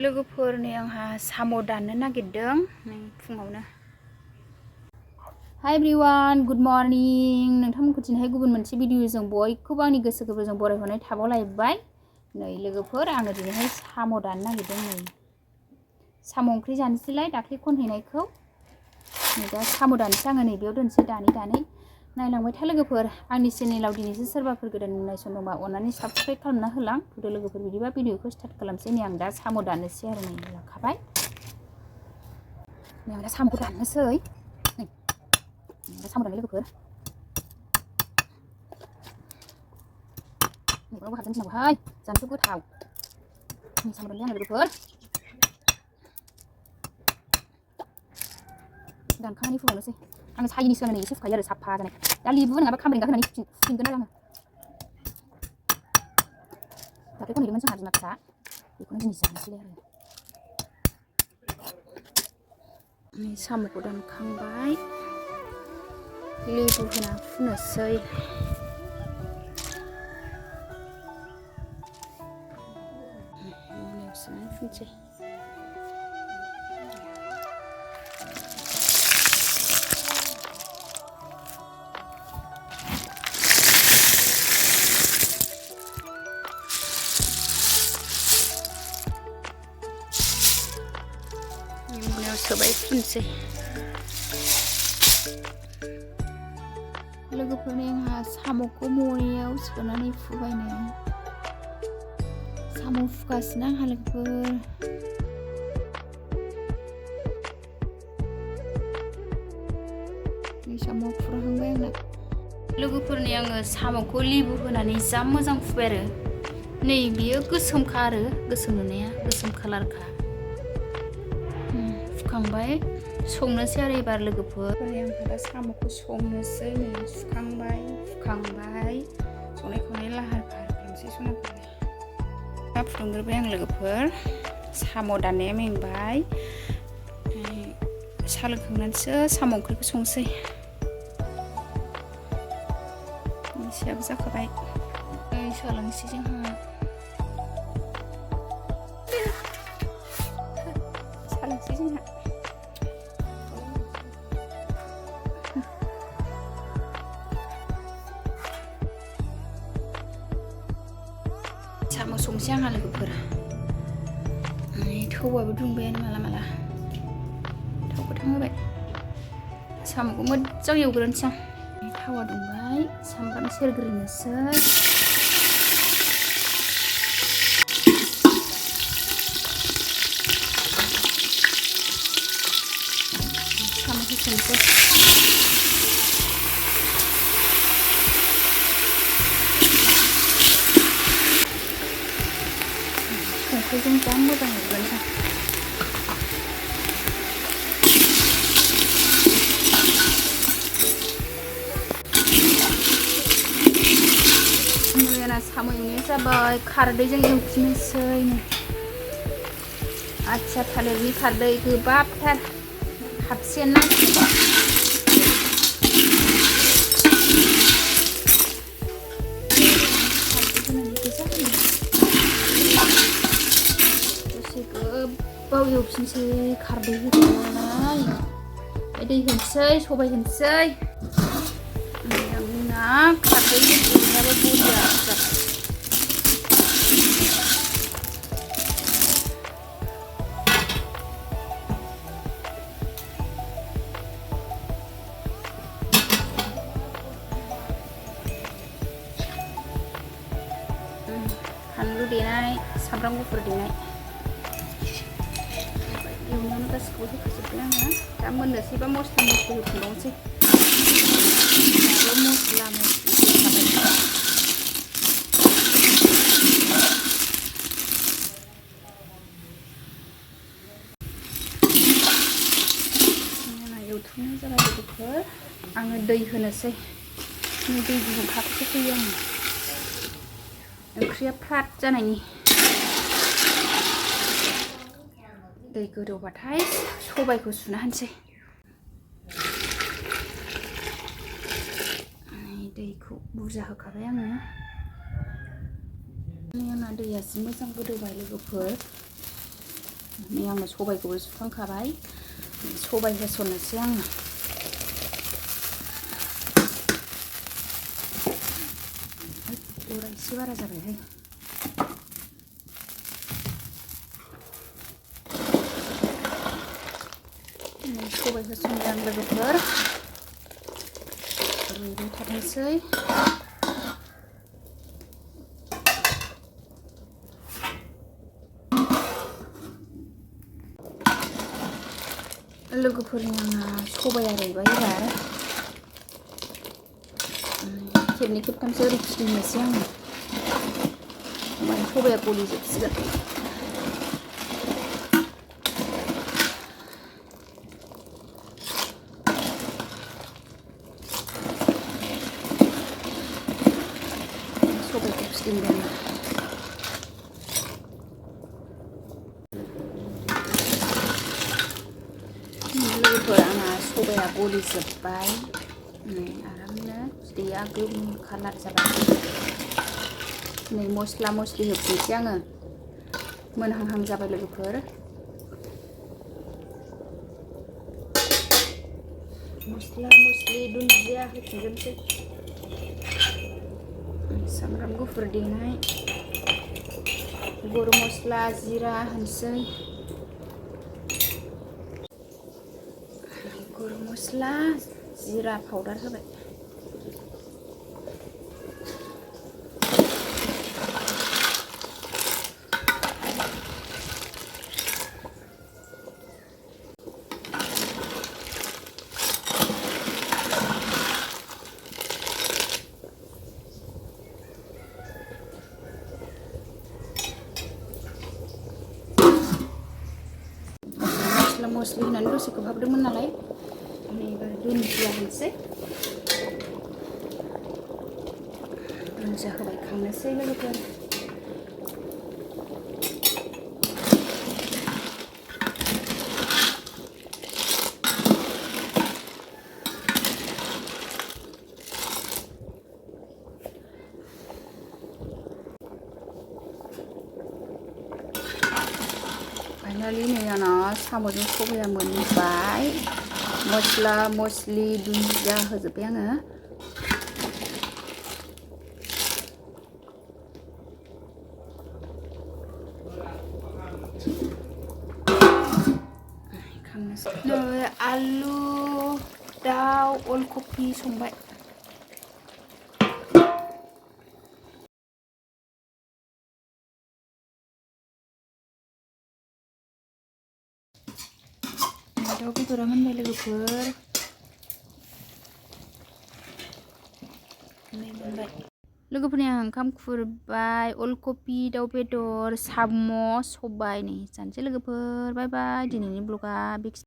लोगोफोरनि आंहा साम' दाननो नागिरदों नै फुङावनो। हाय एभ्रिवान, गुड मर्निं। नोंथांमोनखौ दिनैहाय गुबुन मोनसे भिडिअजों बयखौबो आंनि गोसो गोरबोजों बरायहरनाय थाबावलायबाय। नै लोगोफोर, आङो दिनैहाय साम' दाननो नागिरदों। नै साम' ओंख्रि जानोसैलाय दाख्लै खनहैनायखौ। नै दा साम' दानसै आङो नैबेयाव दोनसै दानै नायलांबाय था लोगोफोर। आंनि चेनेलाव दिनैसो सोरबाफोर गोदान नायसनदोंबा अननानै साबस्क्राइब खालामना होलां। थुदो लोगोफोर, बिदिबा भिडिअखौ स्टार्ट खालामसै। नै आं दा साम' दाननोसै आरो नै लाखाबाय। नै आं दा साम'खौ दाननोसै। नै दा साम' दाननो लोगोफोर। मैगंआवबो हाबजानो गिनांगौहाय, जानोथ' गोथाव। नै साम' दानबाय आङो लोगोफोर। दानखांनानै फुबावनोसै। आङो सायिनि सिगां एसे सुखायो आरो साफा जानाय। दा लेबु नङाबा खामब्रेंगा होनानै फुफिनगोन आरो आङो। दाख्लै खनहैदोंमोन जोंहा बिमा फिसा, बेखौनो दिनै जानोसैलाय आरो। नै साम'खौ दानखांबाय, लेबु होना फुनोसै। मोनायाव सोनानै फुनसै। मोनायाव सोबाय फुनसै। लोगोफोरनि आंहा साम'खौ मनायाव सोनानै फुबायनो। साम' फुगासिनो आंहा लोगोफोर। नै साम'आ फुराहांबाय आंना। लोगोफोरनि आङो साम'खौ लेबु होनानै जा मोजां फुबाय आरो। नै बियो गोसोमखा आरो, गोसोम नुनाया गोसोम कालारखा। फुखांबाय, संनोसै आरो एबार लोगोफोर। आंहा दा साम'खौ संनोसै। नै सुखांबाय, फुखांबाय, संनाय खावनाय लाहार फाहार खालामसै सनाफोरलाय। दा फुदुंग्रोबाय आं लोगोफोर। साम' दाननाया मेंबाय। साहा लोंखांनानैसो साम' ओंख्रिखौ संसै। एसेयाबो जाखाबाय। नै सोलांसै जोंहा। सालांसै जोंहा। साम' संसै आंहा लोगोफोर। थौआबो दुंबायानो माला थाव गोथां होबाय। साम'खौ मोजां एवग्रोनोसै आं। थावा दुंबाय, सामब्राम सेरग्रोनोसै। साम' होसनसै। संख्रिजों जा मोजां एवग्रोनोसै आं। साम' एवनाया जाबाय, खारदैजों एवफिननोसै। आथिया थालिरनि खारदै गोबाबथार, खापसेयानो नांसिगोन। दसे गोबाव एवफिनसै खारदै होनानै। दै होनोसै, सबाय होनोसै। आंना खारदै एवनायाबो बरिया जाबाय। फानलु देनाय, सामब्राम गुफुर देनाय, एवनायावनो गासिखौबो होखाजोब्बाय आङो। दा मोननोसैबा मस्ला मस्लि होफिनबावनोसै। मस्ला मस्लि होखाबाय। एवथुमनाय जाबाय लोगोफोर। आङो दै होनोसै। दै गुदुंखाखौसो होयो आङो, ओंख्रिया फ्राद जानायनि। दै गोदौबाथाय सबायखौ सुना होनोसै। दैखौ बुरजा होखाबाय आङो। आंना दैया जि मोजां गोदौबाय लोगोफोर। नै आङो सबायखौबो सुखांखाबाय सबाय होसननोसै आङो अरा एसे बारा जाबायहाय सबाय होसनबाय आं लोगोफोर रुइबाय थाथोंसै लोगोफोरनि आंना सबाया रुइबाय एबार खेबनै खेबथामसो ओरै फिदिंनोसै आङो होमबानो सबाया गलिजोबसिगोन सबायखौ फिदिंदों लोगोफोर आंना सबाया गलिजोब्बाय नै आरामनो बिदैया गोमो कालार जाबाय नै मस्ला मस्लि होफिनसै आङो मोनहांहां जाबाय लोगोफोर मस्ला मस्लि दुन्दिया होफिनजोबसै सामब्राम गुफुर देनाय गरम मस्ला जिरा होनसै गरम मस्ला जिरा पाउडार होबाय मस्ला होनानै दसे खोबहाबदोंमोन नालाय एबार दुन्दिया होनोसै दुन्दिया होबाय खांनोसै लोगोफोर फाइनालि नै आंना साम'जों सबाया मोनबाय मस्ला मस्लि दुन्दिया होजोब्बाय आङो नै आलु दाउ अलकबि संबाय दाउ बेदरा मोनबाय लोगोफोर नै मोनबाय लोगोफोरनि आं ओंखाम खुरबाय अलकबि दाउ बेदर साम' सबाय नै जानोसै लोगोफोर बाय बाय दिनैनि ब्लगा